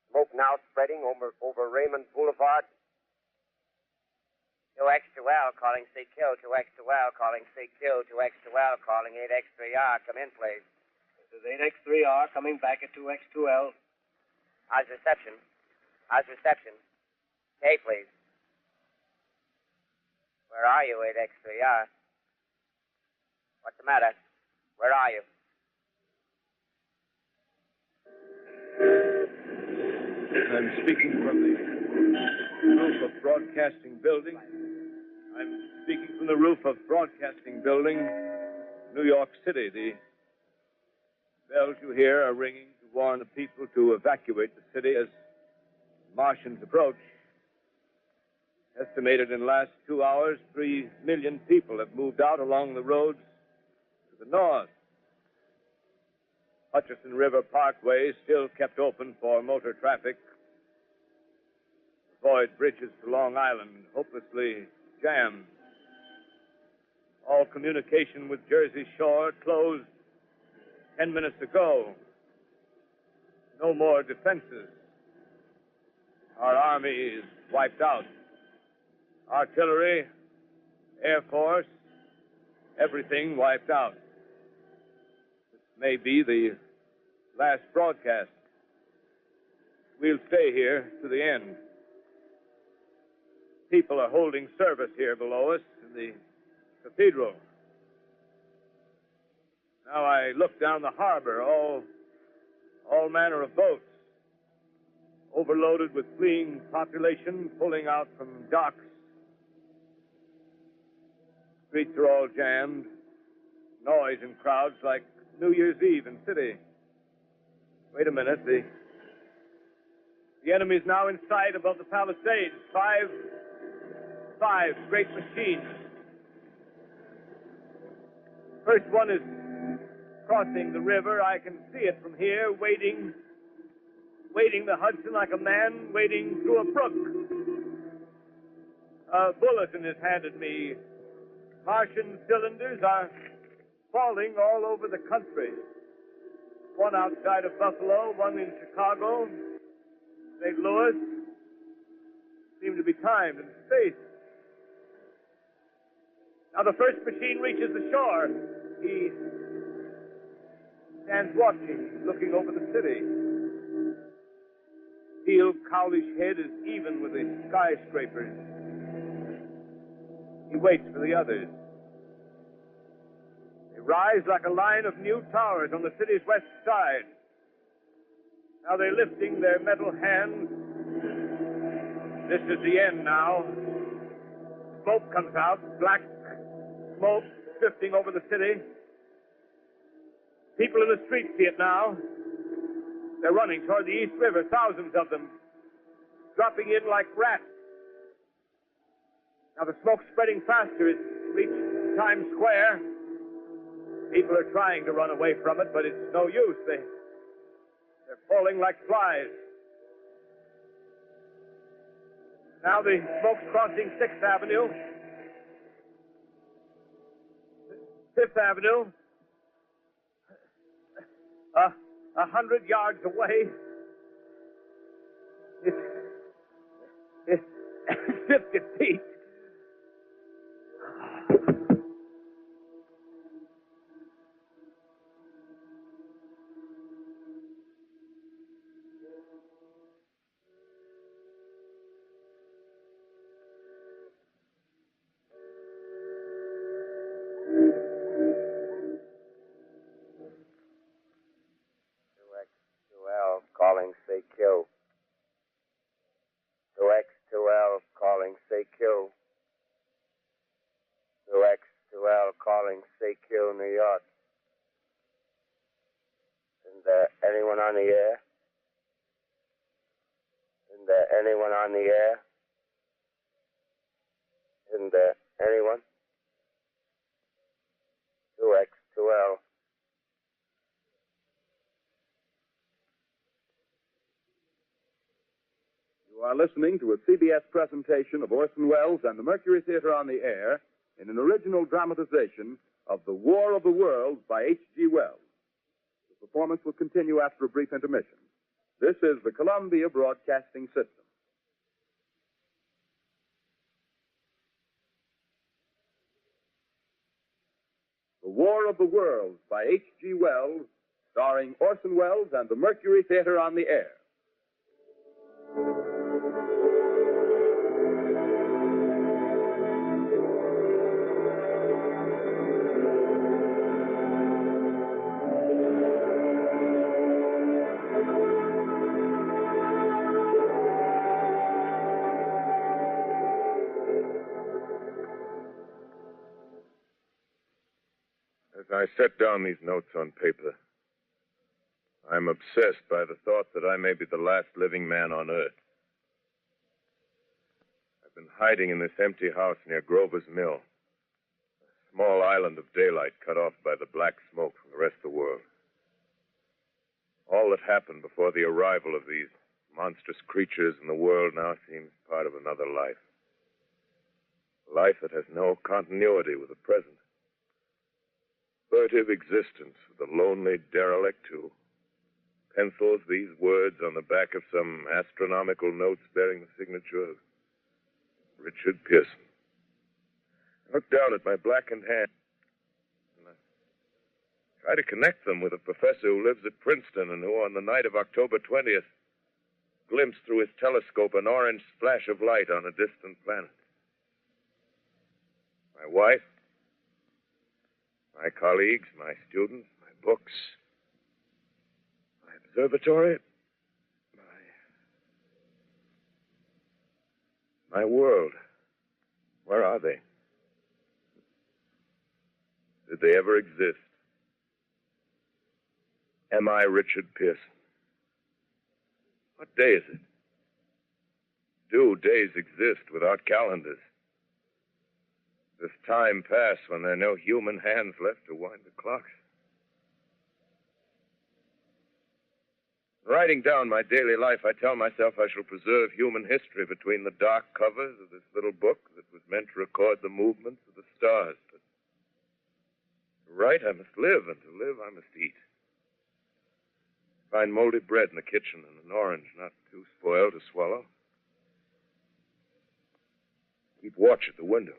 Smoke now spreading over Raymond Boulevard. 2X2L calling CQ, 2X2L calling CQ, 2X2L calling 8X3R. Come in, please. This is 8X3R coming back at 2X2L. How's reception? How's reception? Hey, please. Where are you, 8X3R? What's the matter? Where are you? I'm speaking from the roof of Broadcasting Building. I'm speaking from the roof of Broadcasting Building, New York City. The bells you hear are ringing to warn the people to evacuate the city as Martians approach. Estimated in the last 2 hours, 3 million people have moved out along the roads to the north. Hutchison River Parkway is still kept open for motor traffic. Avoid bridges to Long Island, hopelessly jammed. All communication with Jersey Shore closed 10 minutes ago. No more defenses. Our army is wiped out. Artillery, Air Force, everything wiped out. This may be the last broadcast. We'll stay here to the end. People are holding service here below us in the cathedral. Now I look down the harbor, all manner of boats. overloaded with fleeing population pulling out from docks. Streets are all jammed. Noise and crowds like New Year's Eve in city. Wait a minute. The enemy's now in sight above the palisades. Five great machines. First one is crossing the river. I can see it from here, wading the Hudson like a man wading through a brook. A bulletin is handed me. Martian cylinders are falling all over the country. One outside of Buffalo, one in Chicago, St. Louis. Seem to be timed and spaced. Now the first machine reaches the shore. He stands watching, looking over the city. Steel cowlish head is even with the skyscrapers. He waits for the others. They rise like a line of new towers on the city's west side. Now they're lifting their metal hands. This is the end now. Smoke comes out, black smoke drifting over the city. People in the streets see it now. They're running toward the East River, thousands of them, dropping in like rats. Now the smoke's spreading faster. It's reached Times Square. People are trying to run away from it, but it's no use. They're falling like flies. Now the smoke's crossing 6th Avenue. 5th Avenue. 100 yards away. It's 50 feet. Calling CQ. 2X2L calling CQ. 2X2L calling CQ, New York. Isn't there anyone on the air? Isn't there anyone on the air? Isn't there anyone? 2X2L. You are listening to a CBS presentation of Orson Welles and the Mercury Theater on the Air in an original dramatization of The War of the Worlds by H.G. Wells. The performance will continue after a brief intermission. This is the Columbia Broadcasting System. The War of the Worlds by H.G. Wells, starring Orson Welles and the Mercury Theater on the Air. As I set down these notes on paper, I'm obsessed by the thought that I may be the last living man on Earth. I've been hiding in this empty house near Grover's Mill, a small island of daylight cut off by the black smoke from the rest of the world. All that happened before the arrival of these monstrous creatures in the world now seems part of another life. A life that has no continuity with the present. Furtive existence of the lonely derelict who pencils these words on the back of some astronomical notes bearing the signature of Richard Pearson. I look down at my blackened hand and I try to connect them with a professor who lives at Princeton and who, on the night of October 20th, glimpsed through his telescope an orange splash of light on a distant planet. My wife, my colleagues, my students, my books, my observatory, My world. Where are they? Did they ever exist? Am I Richard Pearson? What day is it? Do days exist without calendars? Does time pass when there are no human hands left to wind the clocks? Writing down my daily life, I tell myself I shall preserve human history between the dark covers of this little book that was meant to record the movements of the stars. But to write, I must live, and to live, I must eat. Find moldy bread in the kitchen and an orange not too spoiled to swallow. Keep watch at the window.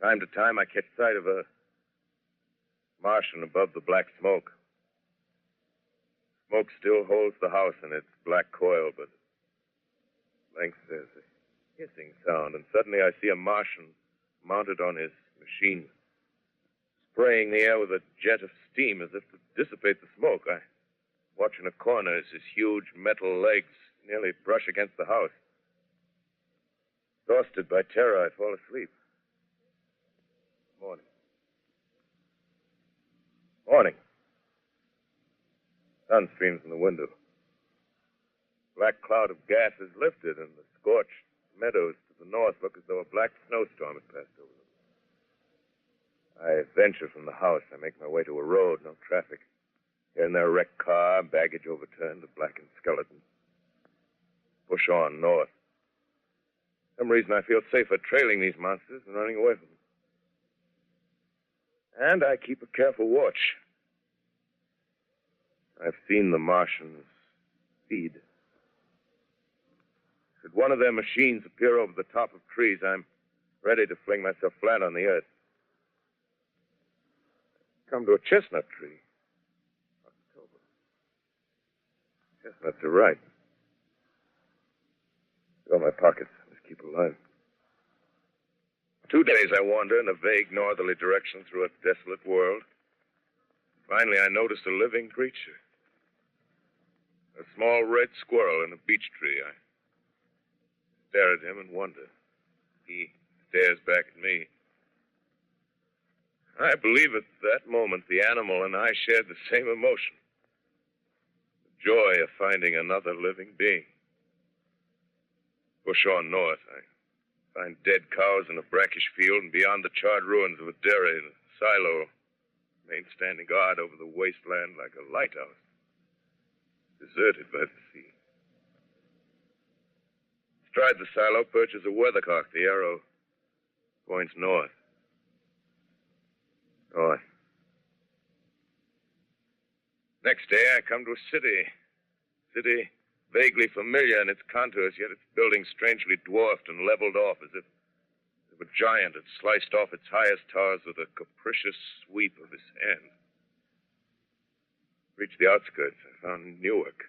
Time to time, I catch sight of a Martian above the black smoke. Smoke still holds the house in its black coil, but at length there's a hissing sound, and suddenly I see a Martian mounted on his machine, spraying the air with a jet of steam as if to dissipate the smoke. I watch in a corner as his huge metal legs nearly brush against the house. Exhausted by terror, I fall asleep. Morning. Morning. Sun streams in the window. Black cloud of gas is lifted, and the scorched meadows to the north look as though a black snowstorm had passed over them. I venture from the house. I make my way to a road, no traffic. Here and there, a wrecked car, baggage overturned, a blackened skeleton. Push on north. For some reason, I feel safer trailing these monsters than running away from them. And I keep a careful watch. I've seen the Martians feed. Should one of their machines appear over the top of trees, I'm ready to fling myself flat on the earth. Come to a chestnut tree. October. Chestnuts are ripe. Fill my pockets. Just keep alive. 2 days I wander in a vague northerly direction through a desolate world. Finally, I notice a living creature. A small red squirrel in a beech tree. I stare at him and wonder. He stares back at me. I believe at that moment the animal and I shared the same emotion. The joy of finding another living being. Push on north. I find dead cows in a brackish field, and beyond the charred ruins of a dairy and a silo, remain standing guard over the wasteland like a lighthouse. Deserted by the sea. Astride the silo perches a weathercock. The arrow points north. North. Next day, I come to a city. City vaguely familiar in its contours, yet its buildings strangely dwarfed and leveled off as if a giant had sliced off its highest towers with a capricious sweep of his hand. Reached the outskirts, I found Newark.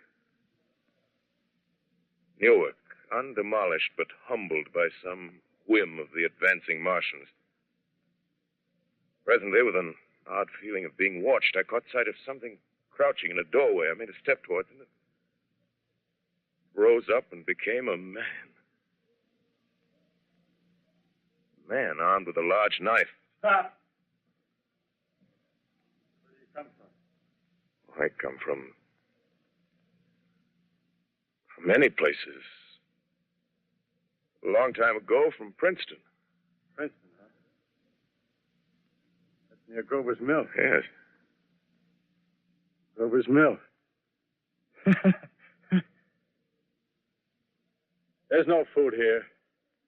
Newark, undemolished but humbled by some whim of the advancing Martians. Presently, with an odd feeling of being watched, I caught sight of something crouching in a doorway. I made a step towards it. Rose up and became a man. A man armed with a large knife. Stop. Where did you come from? I come from many places. A long time ago, from Princeton. Princeton, huh? That's near Grover's Mill. Yes. Grover's Mill. There's no food here.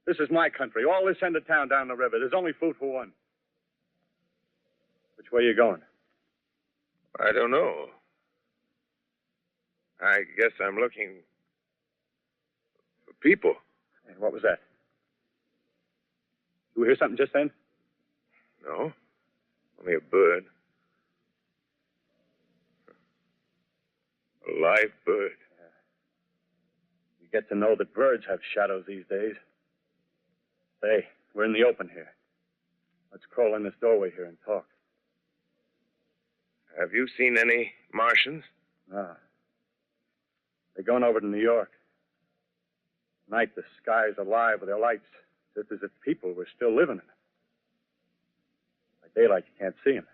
This is my country. All this end of town down the river. There's only food for one. Which way are you going? I don't know. I guess I'm looking for people. Hey, what was that? You hear something just then? No. Only a bird. A live bird. You get to know that birds have shadows these days. Say, we're in the open here. Let's crawl in this doorway here and talk. Have you seen any Martians? Ah. They're going over to New York. At night, the sky is alive with their lights, just as if people were still living in it. By daylight, you can't see them.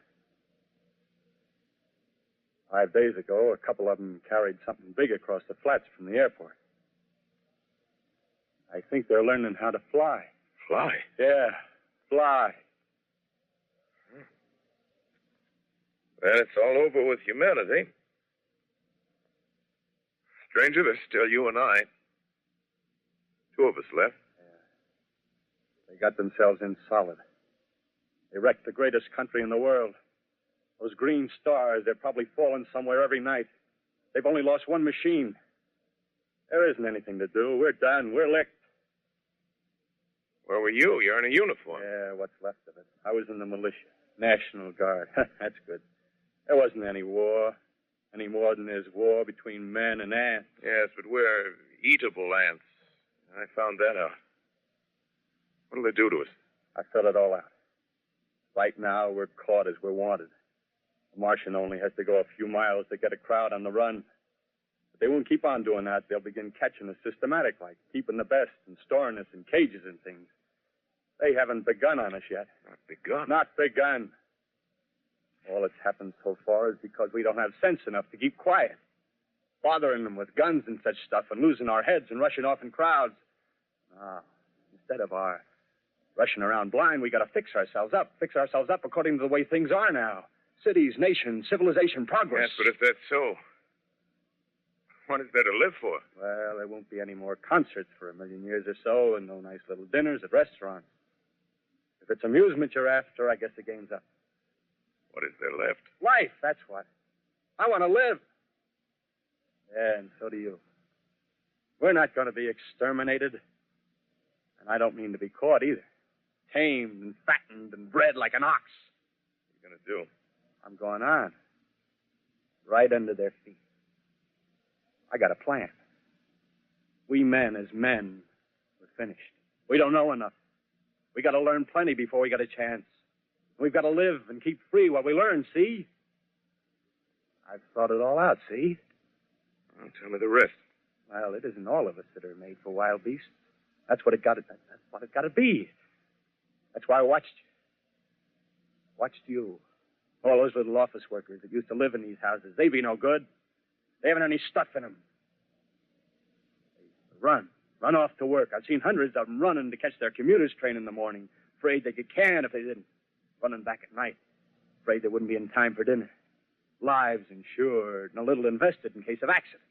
5 days ago, a couple of them carried something big across the flats from the airport. I think they're learning how to fly. Fly? Yeah, fly. Well, it's all over with humanity. Stranger, there's still you and I. 2 of us left. Yeah. They got themselves in solid. They wrecked the greatest country in the world. Those green stars, they're probably falling somewhere every night. They've only lost one machine. There isn't anything to do. We're done. We're licked. Where were you? You're in a uniform. Yeah, what's left of it. I was in the militia. National Guard. That's good. There wasn't any war. Any more than there's war between men and ants. Yes, but we're eatable ants. I found that out. What'll they do to us? I filled it all out. Right now, we're caught as we're wanted. The Martian only has to go a few miles to get a crowd on the run. But they won't keep on doing that. They'll begin catching us systematic, like keeping the best and storing us in cages and things. They haven't begun on us yet. Not begun? Not begun. All that's happened so far is because we don't have sense enough to keep quiet. Bothering them with guns and such stuff and losing our heads and rushing off in crowds. No. Instead of our rushing around blind, we got to fix ourselves up. Fix ourselves up according to the way things are now. Cities, nations, civilization, progress. Yes, but if that's so, what is there to live for? Well, there won't be any more concerts for 1,000,000 years or so, and no nice little dinners at restaurants. If it's amusement you're after, I guess the game's up. What is there left? Life, that's what. I want to live. Yeah, and so do you. We're not going to be exterminated. And I don't mean to be caught either. Tamed and fattened and bred like an ox. What are you going to do? I'm going on. Right under their feet. I got a plan. We men as men, we're finished. We don't know enough. We got to learn plenty before we got a chance. We've got to live and keep free while we learn, see? I've thought it all out, see? Well, tell me the rest. Well, it isn't all of us that are made for wild beasts. That's what it got to be. That's why I watched you. Watched you. All those little office workers that used to live in these houses. They be no good. They haven't any stuff in them. They run off to work. I've seen hundreds of them running to catch their commuter's train in the morning, afraid they get canned if they didn't. Running back at night, afraid they wouldn't be in time for dinner. Lives insured and a little invested in case of accident.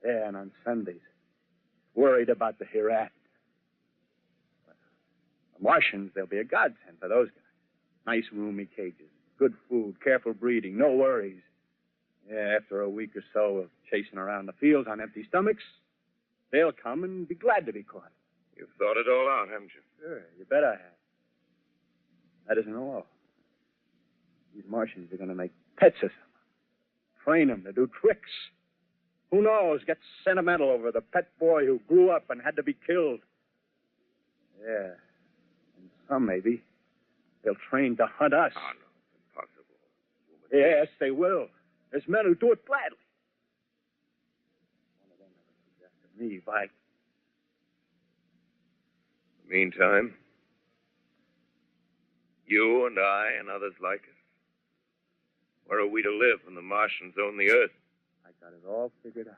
Yeah, and on Sundays, worried about the hereafter. The Martians, they'll be a godsend for those guys. Nice roomy cages, good food, careful breeding, no worries. Yeah, after a week or so of chasing around the fields on empty stomachs, they'll come and be glad to be caught. You've thought it all out, haven't you? Sure, you bet I have. That isn't all. These Martians are going to make pets of them. Train them to do tricks. Who knows, get sentimental over the pet boy who grew up and had to be killed. Yeah. And some, maybe, they'll train to hunt us. Oh, no, it's impossible. Yes, they will. There's men who do it gladly. One of them never suggested me, by... Meantime, you and I and others like us, where are we to live when the Martians own the Earth? I got it all figured out.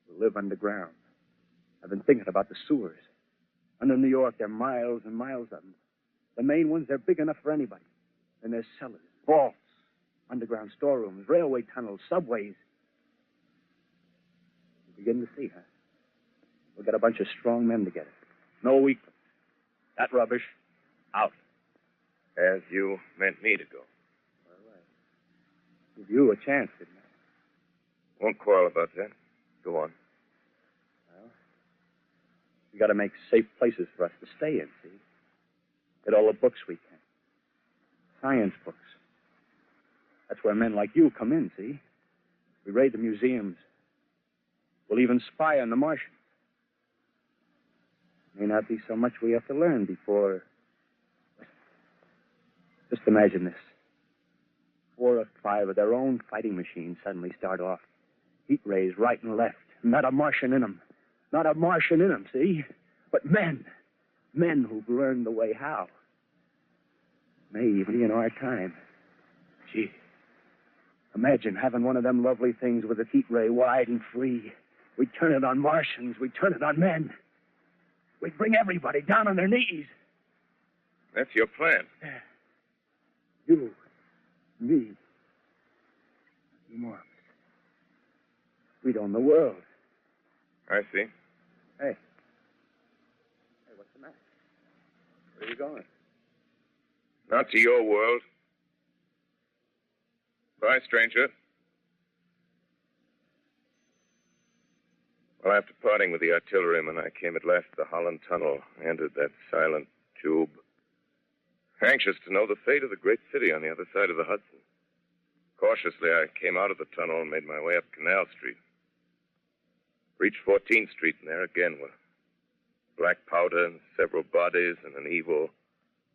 We'll live underground. I've been thinking about the sewers. Under New York, there are miles and miles of them. The main ones, they're big enough for anybody. And there's cellars, vaults, underground storerooms, railway tunnels, subways. You begin to see, huh? We'll get a bunch of strong men together. No weakness. That rubbish, out. As you meant me to go. All right. Give you a chance, didn't I? Won't quarrel about that. Go on. Well, we got to make safe places for us to stay in, see? Get all the books we can. Science books. That's where men like you come in, see? We raid the museums. We'll even spy on the Martians. May not be so much we have to learn before... Just imagine this. 4 or 5 of their own fighting machines suddenly start off. Heat rays right and left. Not a Martian in them. Not a Martian in them, see? But men. Men who've learned the way how. Maybe in our time. Gee. Imagine having one of them lovely things with its heat ray wide and free. We'd turn it on Martians. We'd turn it on men. We'd bring everybody down on their knees. That's your plan. You. Me. Mom. We'd own the world. I see. Hey. Hey, what's the matter? Where are you going? Not to your world. Bye, stranger. Well, after parting with the artilleryman, I came at last to the Holland Tunnel, entered that silent tube, anxious to know the fate of the great city on the other side of the Hudson. Cautiously, I came out of the tunnel and made my way up Canal Street. Reached 14th Street, and there again were black powder and several bodies and an evil,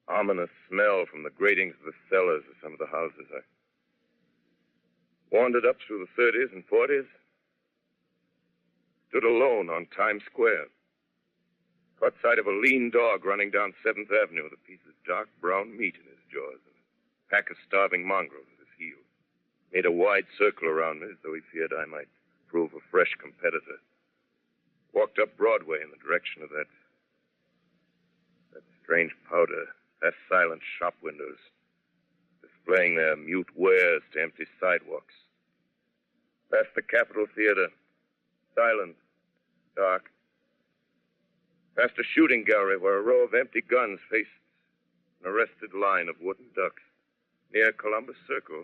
ominous smell from the gratings of the cellars of some of the houses. I wandered up through the 30s and 40s, stood alone on Times Square, caught sight of a lean dog running down 7th Avenue with a piece of dark brown meat in his jaws and a pack of starving mongrels at his heels. Made a wide circle around me as though he feared I might prove a fresh competitor. Walked up Broadway in the direction of that strange powder, past silent shop windows, displaying their mute wares to empty sidewalks. Past the Capitol Theater, silent, dark. Past a shooting gallery where a row of empty guns faced an arrested line of wooden ducks. Near Columbus Circle,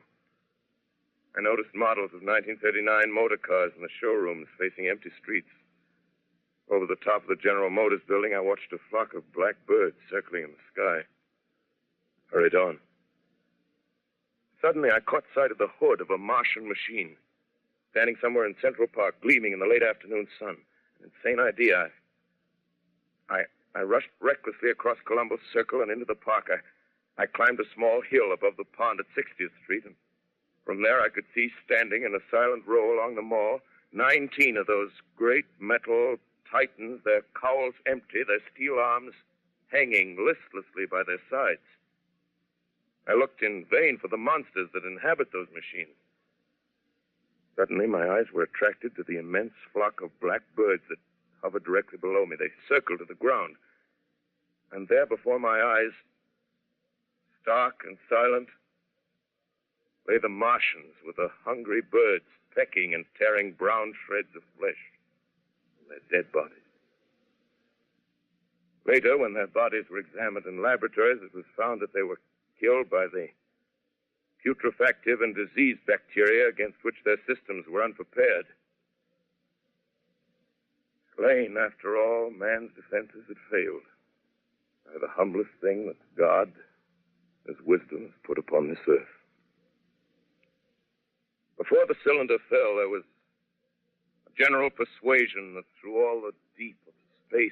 I noticed models of 1939 motor cars in the showrooms facing empty streets. Over the top of the General Motors building, I watched a flock of black birds circling in the sky. Hurried on. Suddenly, I caught sight of the hood of a Martian machine, standing somewhere in Central Park, gleaming in the late afternoon sun. An insane idea. I rushed recklessly across Columbus Circle and into the park. I climbed a small hill above the pond at 60th Street, and from there I could see standing in a silent row along the mall 19 of those great metal Titans, their cowls empty, their steel arms hanging listlessly by their sides. I looked in vain for the monsters that inhabit those machines. Suddenly, my eyes were attracted to the immense flock of black birds that hovered directly below me. They circled to the ground. And there before my eyes, stark and silent, lay the Martians with the hungry birds pecking and tearing brown shreds of flesh from their dead bodies. Later, when their bodies were examined in laboratories, it was found that they were killed by the putrefactive and disease bacteria against which their systems were unprepared. Slain, after all, man's defenses had failed by the humblest thing that God, His wisdom, has put upon this earth. Before the cylinder fell, there was a general persuasion that through all the deep of space,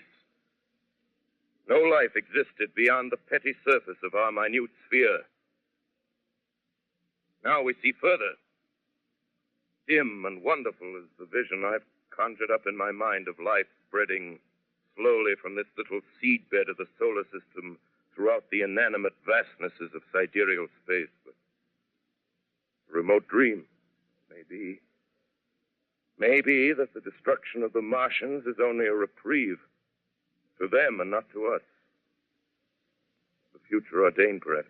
no life existed beyond the petty surface of our minute sphere. Now we see further. Dim and wonderful is the vision I've conjured up in my mind of life spreading slowly from this little seedbed of the solar system throughout the inanimate vastnesses of sidereal space. But a remote dream, maybe. Maybe that the destruction of the Martians is only a reprieve to them and not to us. The future ordained, perhaps.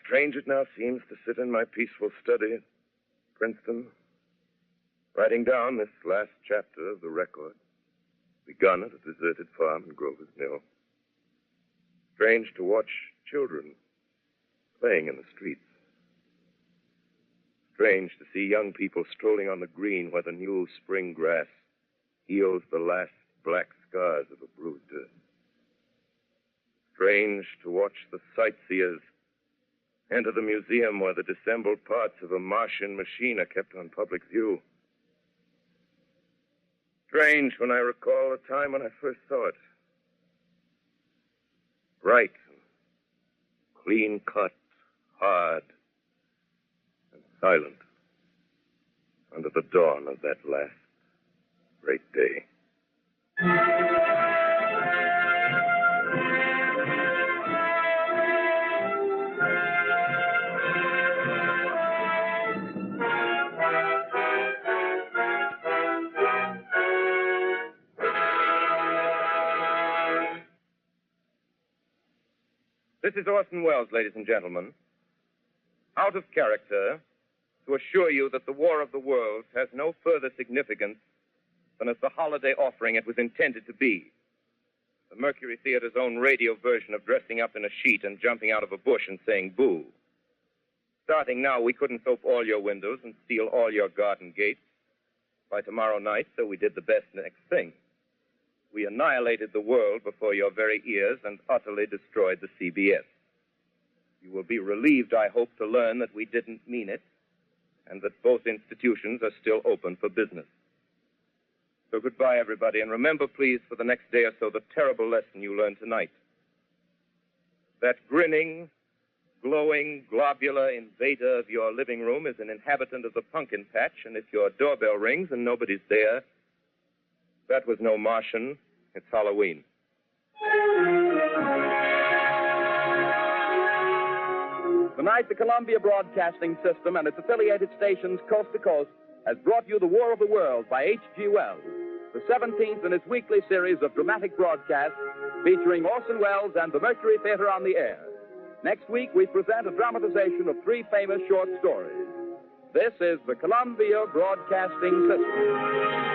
Strange it now seems to sit in my peaceful study at Princeton, writing down this last chapter of the record, begun at a deserted farm in Grover's Mill. Strange to watch children playing in the streets. Strange to see young people strolling on the green where the new spring grass heals the last black scars of a bruised earth. Strange to watch the sightseers enter the museum where the dissembled parts of a Martian machine are kept on public view. Strange when I recall the time when I first saw it. Bright and clean-cut, hard and silent under the dawn of that last great day. This is Orson Welles, ladies and gentlemen. Out of character, to assure you that the War of the Worlds has no further significance than as the holiday offering it was intended to be. The Mercury Theater's own radio version of dressing up in a sheet and jumping out of a bush and saying boo. Starting now, we couldn't soap all your windows and seal all your garden gates. By tomorrow night, so we did the best next thing. We annihilated the world before your very ears and utterly destroyed the CBS. You will be relieved, I hope, to learn that we didn't mean it and that both institutions are still open for business. So goodbye, everybody, and remember, please, for the next day or so, the terrible lesson you learned tonight. That grinning, glowing, globular invader of your living room is an inhabitant of the pumpkin patch, and if your doorbell rings and nobody's there, that was no Martian. It's Halloween. Tonight, the Columbia Broadcasting System and its affiliated stations coast to coast has brought you The War of the Worlds by H.G. Wells, the 17th in its weekly series of dramatic broadcasts featuring Orson Welles and the Mercury Theater on the air. Next week, we present a dramatization of 3 famous short stories. This is the Columbia Broadcasting System.